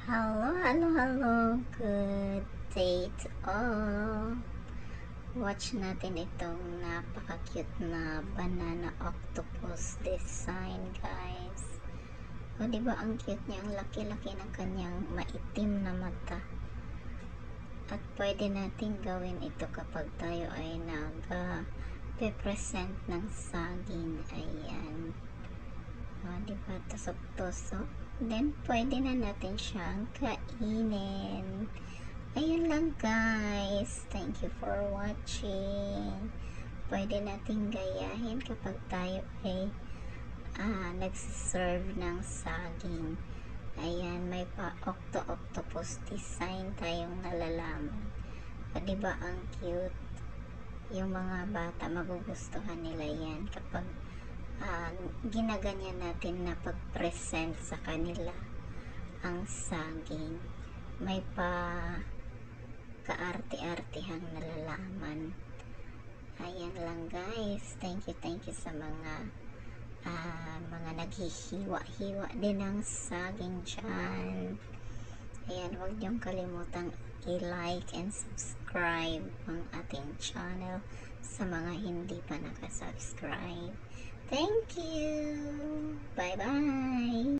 Hello. Good day to all. Watch natin itong napaka-cute na banana octopus design, guys. O, diba ang cute niya? Ang laki-laki ng kanyang maitim na mata. At pwede natin gawin ito kapag tayo ay nag-present ng saging. Ayan. O, diba? Tusok-tusok. Then, pwede na natin siyang kainin. Ayun lang, guys. Thank you for watching. Pwede natin gayahin kapag tayo ay nagsiserve ng saging. Ayan, may pa-octopus design tayong nalalaman. O, diba ang cute? Yung mga bata, magugustuhan nila yan kapag ginaganyan natin na pag-present sa kanila ang saging. May pa kaarte-artehang nalalaman. Ayan lang, guys. Thank you sa mga naghihiwa-hiwa din ng saging dyan. Ayan, huwag niyong kalimutang i-like and subscribe ang ating channel sa mga hindi pa nakasubscribe. Thank you! Bye-bye!